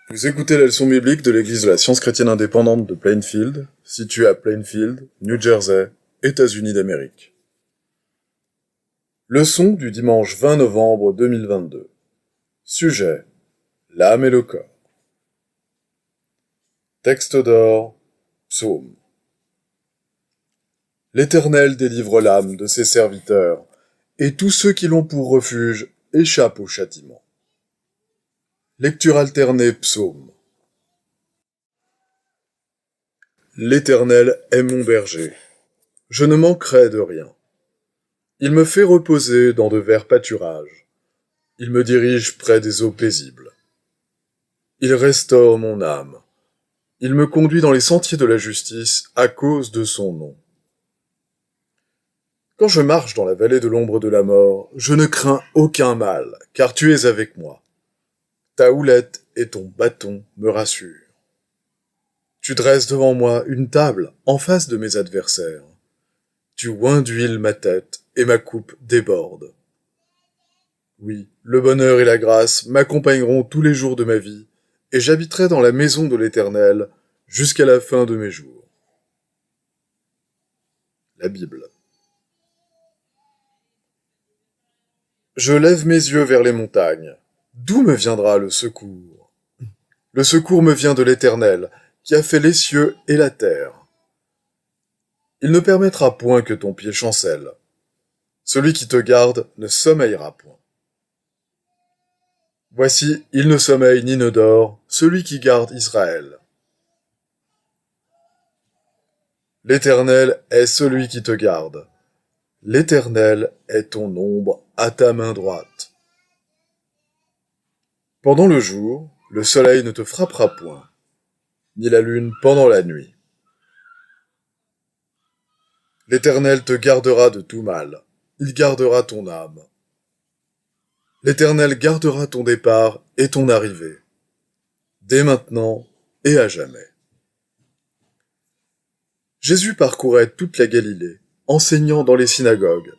Vous écoutez la leçon biblique de l'Église de la Science chrétienne indépendante de Plainfield, située à Plainfield, New Jersey, États-Unis d'Amérique. Leçon du dimanche 20 novembre 2022. Sujet: l'âme et le corps. Texte d'or, psaume. L'Éternel délivre l'âme de ses serviteurs, et tous ceux qui l'ont pour refuge échappent au châtiment. Lecture alternée psaume. L'Éternel est mon berger. Je ne manquerai de rien. Il me fait reposer dans de verts pâturages. Il me dirige près des eaux paisibles. Il restaure mon âme. Il me conduit dans les sentiers de la justice à cause de son nom. Quand je marche dans la vallée de l'ombre de la mort, je ne crains aucun mal, car tu es avec moi. Ta houlette et ton bâton me rassurent. Tu dresses devant moi une table en face de mes adversaires. Tu oins d'huile ma tête et ma coupe déborde. Oui, le bonheur et la grâce m'accompagneront tous les jours de ma vie, et j'habiterai dans la maison de l'Éternel jusqu'à la fin de mes jours. La Bible. Je lève mes yeux vers les montagnes. D'où me viendra le secours? Le secours me vient de l'Éternel, qui a fait les cieux et la terre. Il ne permettra point que ton pied chancelle. Celui qui te garde ne sommeillera point. Voici, il ne sommeille ni ne dort, celui qui garde Israël. L'Éternel est celui qui te garde. L'Éternel est ton ombre à ta main droite. Pendant le jour, le soleil ne te frappera point, ni la lune pendant la nuit. L'Éternel te gardera de tout mal, il gardera ton âme. L'Éternel gardera ton départ et ton arrivée, dès maintenant et à jamais. Jésus parcourait toute la Galilée, enseignant dans les synagogues,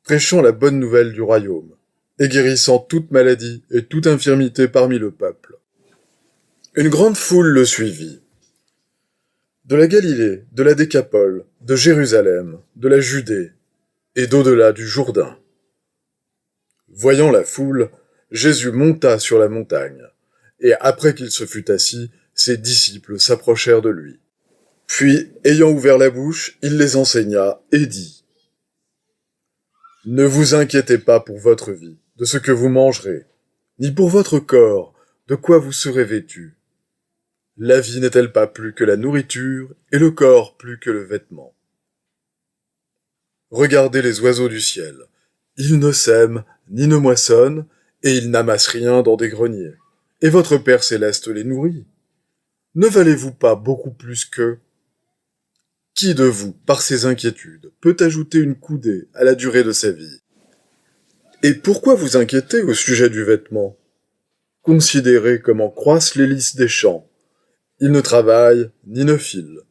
prêchant la bonne nouvelle du royaume, et guérissant toute maladie et toute infirmité parmi le peuple. Une grande foule le suivit. De la Galilée, de la Décapole, de Jérusalem, de la Judée, et d'au-delà du Jourdain. Voyant la foule, Jésus monta sur la montagne, et après qu'il se fut assis, ses disciples s'approchèrent de lui. Puis, ayant ouvert la bouche, il les enseigna et dit : « Ne vous inquiétez pas pour votre vie, de ce que vous mangerez, ni pour votre corps, de quoi vous serez vêtus. La vie n'est-elle pas plus que la nourriture, et le corps plus que le vêtement ? Regardez les oiseaux du ciel. Ils ne sèment, ni ne moissonnent, et ils n'amassent rien dans des greniers. Et votre Père céleste les nourrit. Ne valez-vous pas beaucoup plus qu'eux ? Qui de vous, par ses inquiétudes, peut ajouter une coudée à la durée de sa vie ? Et pourquoi vous inquiétez au sujet du vêtement ? Considérez comment croissent les lys des champs. Ils ne travaillent ni ne filent.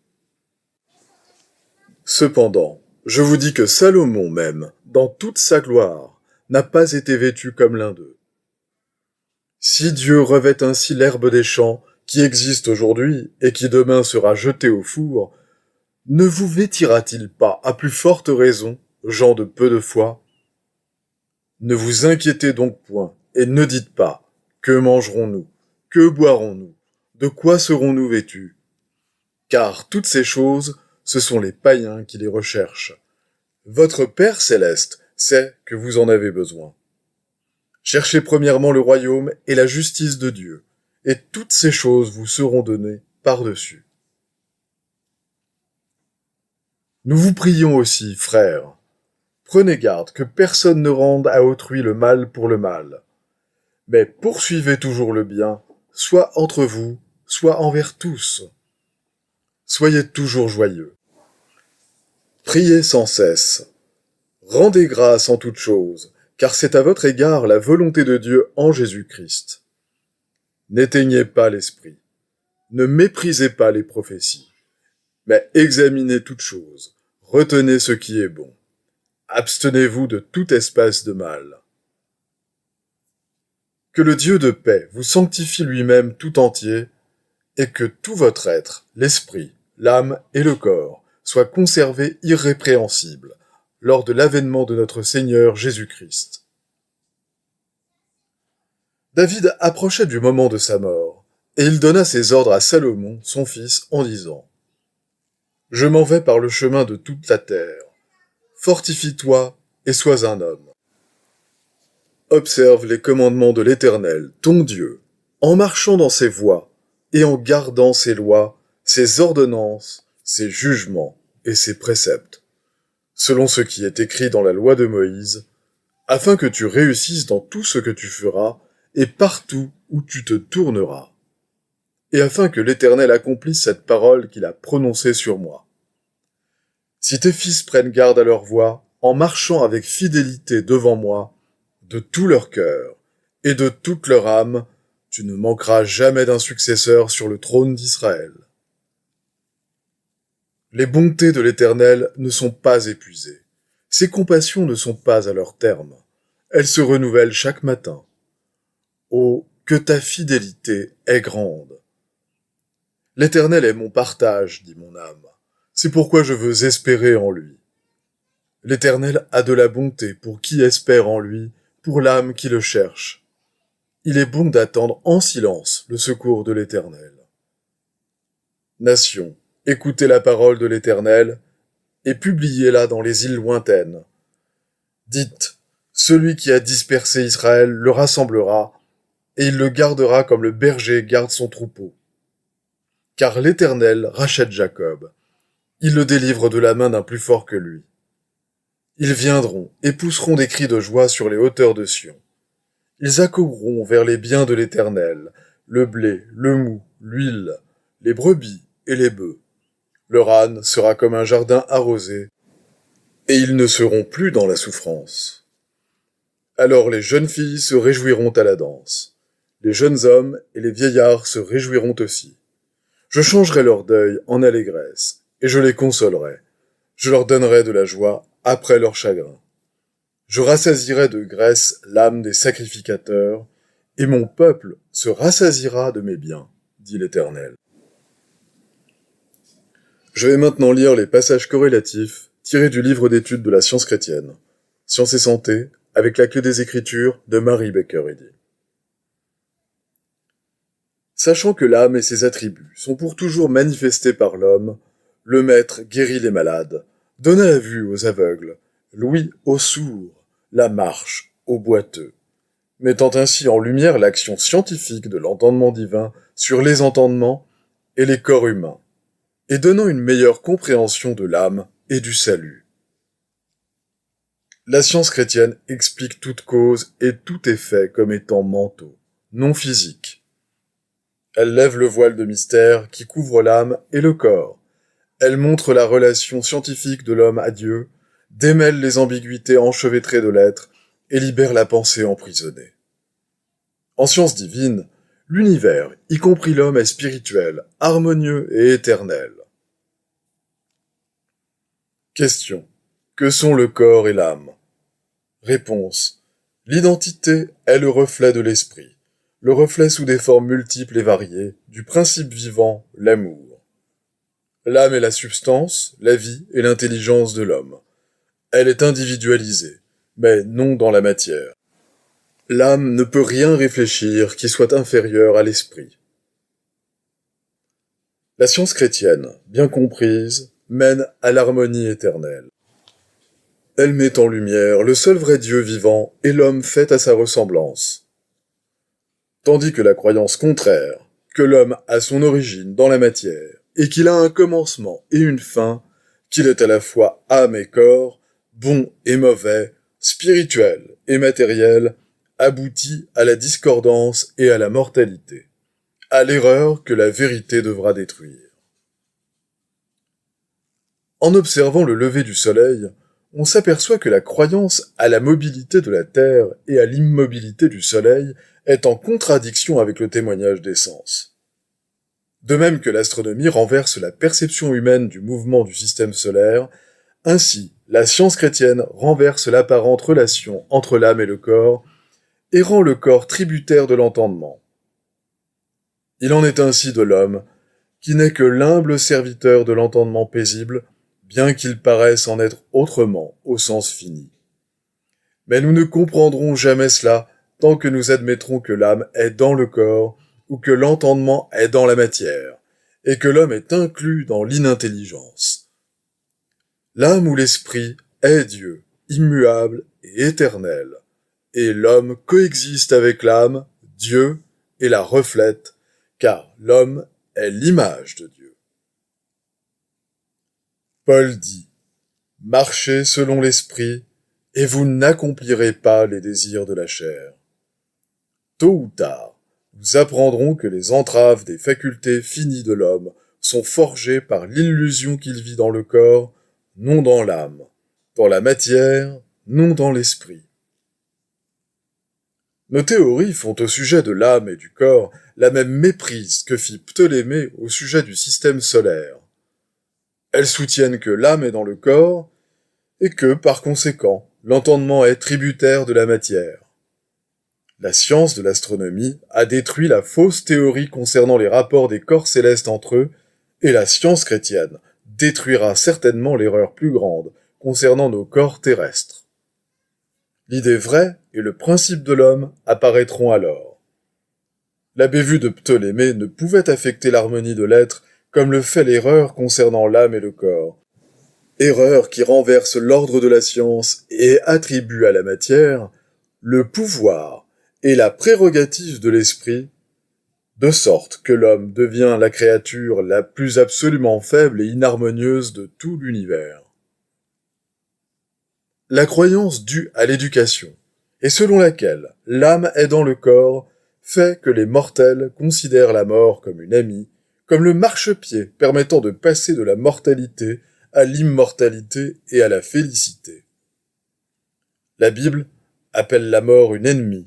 Cependant, je vous dis que Salomon même, dans toute sa gloire, n'a pas été vêtu comme l'un d'eux. Si Dieu revêt ainsi l'herbe des champs, qui existe aujourd'hui et qui demain sera jetée au four, ne vous vêtira-t-il pas à plus forte raison, gens de peu de foi ? Ne vous inquiétez donc point, et ne dites pas : que mangerons-nous ? Que boirons-nous ? De quoi serons-nous vêtus ? Car toutes ces choses, ce sont les païens qui les recherchent. Votre Père céleste sait que vous en avez besoin. Cherchez premièrement le royaume et la justice de Dieu, et toutes ces choses vous seront données par-dessus. Nous vous prions aussi, frères, prenez garde que personne ne rende à autrui le mal pour le mal, mais poursuivez toujours le bien, soit entre vous, soit envers tous. Soyez toujours joyeux. Priez sans cesse. Rendez grâce en toutes choses, car c'est à votre égard la volonté de Dieu en Jésus-Christ. N'éteignez pas l'esprit. Ne méprisez pas les prophéties, mais examinez toutes choses. Retenez ce qui est bon. Abstenez-vous de toute espèce de mal. Que le Dieu de paix vous sanctifie lui-même tout entier, et que tout votre être, l'esprit, l'âme et le corps, soient conservés irrépréhensibles lors de l'avènement de notre Seigneur Jésus-Christ. David approchait du moment de sa mort, et il donna ses ordres à Salomon, son fils, en disant « Je m'en vais par le chemin de toute la terre. Fortifie-toi et sois un homme. Observe les commandements de l'Éternel, ton Dieu, en marchant dans ses voies et en gardant ses lois, ses ordonnances, ses jugements et ses préceptes, selon ce qui est écrit dans la loi de Moïse, afin que tu réussisses dans tout ce que tu feras et partout où tu te tourneras, et afin que l'Éternel accomplisse cette parole qu'il a prononcée sur moi. Si tes fils prennent garde à leur voie, en marchant avec fidélité devant moi, de tout leur cœur et de toute leur âme, tu ne manqueras jamais d'un successeur sur le trône d'Israël. Les bontés de l'Éternel ne sont pas épuisées. Ses compassions ne sont pas à leur terme. Elles se renouvellent chaque matin. Oh, que ta fidélité est grande. L'Éternel est mon partage, dit mon âme. C'est pourquoi je veux espérer en lui. L'Éternel a de la bonté pour qui espère en lui, pour l'âme qui le cherche. Il est bon d'attendre en silence le secours de l'Éternel. Nations, écoutez la parole de l'Éternel et publiez-la dans les îles lointaines. Dites, celui qui a dispersé Israël le rassemblera, et il le gardera comme le berger garde son troupeau. Car l'Éternel rachète Jacob. Il le délivre de la main d'un plus fort que lui. Ils viendront et pousseront des cris de joie sur les hauteurs de Sion. Ils accourront vers les biens de l'Éternel, le blé, le mou, l'huile, les brebis et les bœufs. Leur âne sera comme un jardin arrosé, et ils ne seront plus dans la souffrance. Alors les jeunes filles se réjouiront à la danse. Les jeunes hommes et les vieillards se réjouiront aussi. Je changerai leur deuil en allégresse, et je les consolerai. Je leur donnerai de la joie après leur chagrin. Je rassasierai de graisse l'âme des sacrificateurs, et mon peuple se rassasiera de mes biens, dit l'Éternel. Je vais maintenant lire les passages corrélatifs tirés du livre d'études de la science chrétienne, Science et santé, avec la clé des Écritures de Mary Baker Eddy. Sachant que l'âme et ses attributs sont pour toujours manifestés par l'homme, le Maître guérit les malades, donna la vue aux aveugles, l'ouïe aux sourds, la marche aux boiteux, mettant ainsi en lumière l'action scientifique de l'entendement divin sur les entendements et les corps humains, et donnant une meilleure compréhension de l'âme et du salut. La science chrétienne explique toute cause et tout effet comme étant mentaux, non physiques. Elle lève le voile de mystère qui couvre l'âme et le corps. Elle montre la relation scientifique de l'homme à Dieu, démêle les ambiguïtés enchevêtrées de l'être et libère la pensée emprisonnée. En science divine, l'univers, y compris l'homme, est spirituel, harmonieux et éternel. Question. Que sont le corps et l'âme? Réponse. L'identité est le reflet de l'esprit, le reflet sous des formes multiples et variées, du principe vivant, l'amour. L'âme est la substance, la vie et l'intelligence de l'homme. Elle est individualisée, mais non dans la matière. L'âme ne peut rien réfléchir qui soit inférieur à l'esprit. La science chrétienne, bien comprise, mène à l'harmonie éternelle. Elle met en lumière le seul vrai Dieu vivant et l'homme fait à sa ressemblance. Tandis que la croyance contraire, que l'homme a son origine dans la matière, et qu'il a un commencement et une fin, qu'il est à la fois âme et corps, bon et mauvais, spirituel et matériel, aboutit à la discordance et à la mortalité, à l'erreur que la vérité devra détruire. En observant le lever du soleil, on s'aperçoit que la croyance à la mobilité de la Terre et à l'immobilité du Soleil est en contradiction avec le témoignage des sens. De même que l'astronomie renverse la perception humaine du mouvement du système solaire, ainsi la science chrétienne renverse l'apparente relation entre l'âme et le corps, et rend le corps tributaire de l'entendement. Il en est ainsi de l'homme, qui n'est que l'humble serviteur de l'entendement paisible, bien qu'il paraisse en être autrement au sens fini. Mais nous ne comprendrons jamais cela tant que nous admettrons que l'âme est dans le corps ou que l'entendement est dans la matière, et que l'homme est inclus dans l'inintelligence. L'âme ou l'esprit est Dieu, immuable et éternel, et l'homme coexiste avec l'âme, Dieu, et la reflète, car l'homme est l'image de Dieu. Paul dit, « Marchez selon l'esprit, et vous n'accomplirez pas les désirs de la chair. » Tôt ou tard, nous apprendrons que les entraves des facultés finies de l'homme sont forgées par l'illusion qu'il vit dans le corps, non dans l'âme, dans la matière, non dans l'esprit. Nos théories font au sujet de l'âme et du corps la même méprise que fit Ptolémée au sujet du système solaire. Elles soutiennent que l'âme est dans le corps et que, par conséquent, l'entendement est tributaire de la matière. La science de l'astronomie a détruit la fausse théorie concernant les rapports des corps célestes entre eux, et la science chrétienne détruira certainement l'erreur plus grande concernant nos corps terrestres. L'idée vraie et le principe de l'homme apparaîtront alors. La bévue de Ptolémée ne pouvait affecter l'harmonie de l'être comme le fait l'erreur concernant l'âme et le corps. Erreur qui renverse l'ordre de la science et attribue à la matière le pouvoir et la prérogative de l'esprit, de sorte que l'homme devient la créature la plus absolument faible et inharmonieuse de tout l'univers. La croyance due à l'éducation, et selon laquelle l'âme est dans le corps, fait que les mortels considèrent la mort comme une amie, comme le marchepied permettant de passer de la mortalité à l'immortalité et à la félicité. La Bible appelle la mort une ennemie,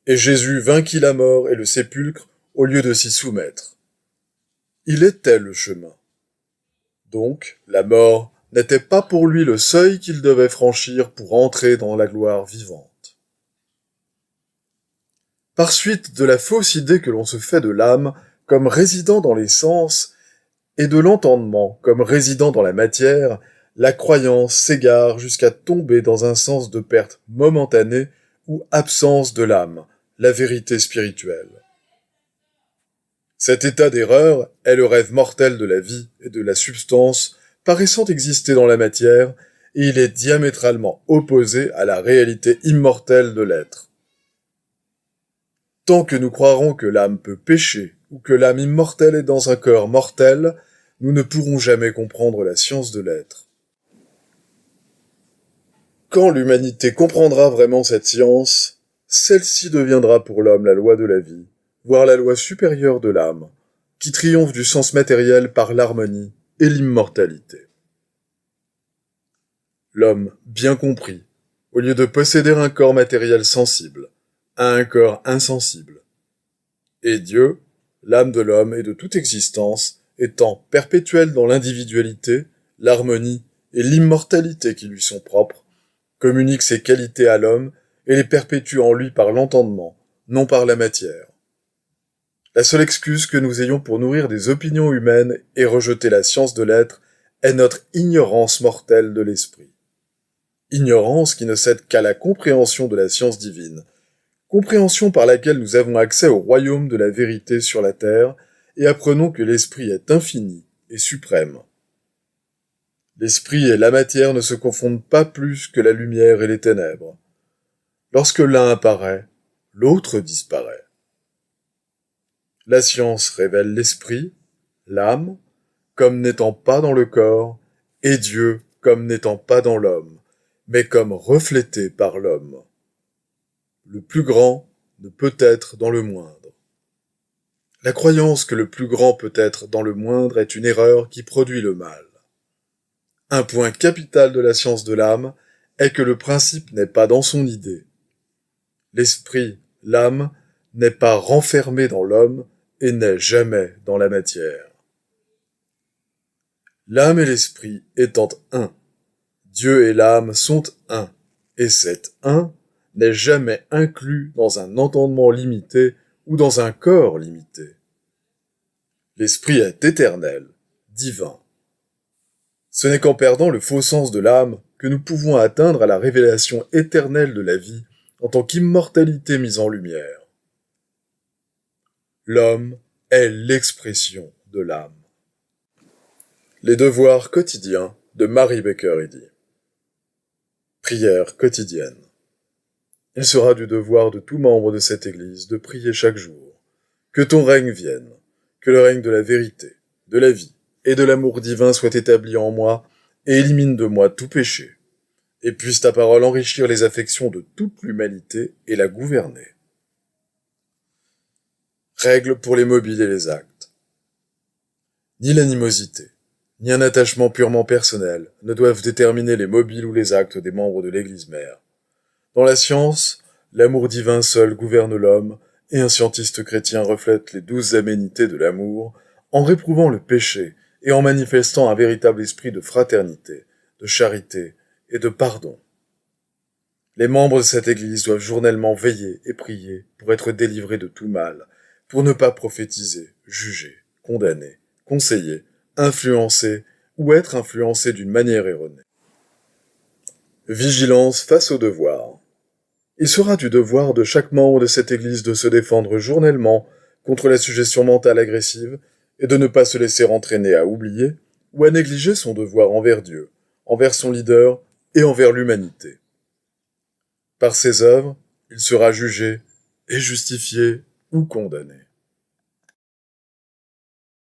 et Jésus vainquit la mort et le sépulcre au lieu de s'y soumettre. Il était le chemin. Donc, la mort n'était pas pour lui le seuil qu'il devait franchir pour entrer dans la gloire vivante. Par suite de la fausse idée que l'on se fait de l'âme comme résidant dans les sens et de l'entendement comme résidant dans la matière, la croyance s'égare jusqu'à tomber dans un sens de perte momentanée ou absence de l'âme, la vérité spirituelle. Cet état d'erreur est le rêve mortel de la vie et de la substance paraissant exister dans la matière, et il est diamétralement opposé à la réalité immortelle de l'être. Tant que nous croirons que l'âme peut pécher, ou que l'âme immortelle est dans un corps mortel, nous ne pourrons jamais comprendre la science de l'être. Quand l'humanité comprendra vraiment cette science, celle-ci deviendra pour l'homme la loi de la vie, voire la loi supérieure de l'âme, qui triomphe du sens matériel par l'harmonie et l'immortalité. L'homme, bien compris, au lieu de posséder un corps matériel sensible, a un corps insensible. Et Dieu, l'âme de l'homme et de toute existence, étant perpétuelle dans l'individualité, l'harmonie et l'immortalité qui lui sont propres, communique ses qualités à l'homme et les perpétue en lui par l'entendement, non par la matière. La seule excuse que nous ayons pour nourrir des opinions humaines et rejeter la science de l'être est notre ignorance mortelle de l'esprit. Ignorance qui ne cède qu'à la compréhension de la science divine, compréhension par laquelle nous avons accès au royaume de la vérité sur la terre et apprenons que l'esprit est infini et suprême. L'esprit et la matière ne se confondent pas plus que la lumière et les ténèbres. Lorsque l'un apparaît, l'autre disparaît. La science révèle l'esprit, l'âme, comme n'étant pas dans le corps, et Dieu comme n'étant pas dans l'homme, mais comme reflété par l'homme. Le plus grand ne peut être dans le moindre. La croyance que le plus grand peut être dans le moindre est une erreur qui produit le mal. Un point capital de la science de l'âme est que le principe n'est pas dans son idée. L'esprit, l'âme, n'est pas renfermé dans l'homme et n'est jamais dans la matière. L'âme et l'esprit étant un, Dieu et l'âme sont un, et cet un n'est jamais inclus dans un entendement limité ou dans un corps limité. L'esprit est éternel, divin. Ce n'est qu'en perdant le faux sens de l'âme que nous pouvons atteindre à la révélation éternelle de la vie en tant qu'immortalité mise en lumière. L'homme est l'expression de l'âme. Les devoirs quotidiens de Mary Baker Eddy. Prière quotidienne. Il sera du devoir de tout membre de cette Église de prier chaque jour. Que ton règne vienne, que le règne de la vérité, de la vie et de l'amour divin soit établi en moi et élimine de moi tout péché. Et puisse ta parole enrichir les affections de toute l'humanité et la gouverner. Règles pour les mobiles et les actes. Ni l'animosité, ni un attachement purement personnel ne doivent déterminer les mobiles ou les actes des membres de l'Église mère. Dans la science, l'amour divin seul gouverne l'homme, et un scientiste chrétien reflète les 12 aménités de l'amour en réprouvant le péché et en manifestant un véritable esprit de fraternité, de charité et de pardon. Les membres de cette Église doivent journellement veiller et prier pour être délivrés de tout mal, pour ne pas prophétiser, juger, condamner, conseiller, influencer ou être influencé d'une manière erronée. Vigilance face au devoir. Il sera du devoir de chaque membre de cette Église de se défendre journellement contre la suggestion mentale agressive et de ne pas se laisser entraîner à oublier ou à négliger son devoir envers Dieu, envers son leader et envers l'humanité. Par ses œuvres, il sera jugé et justifié ou condamné.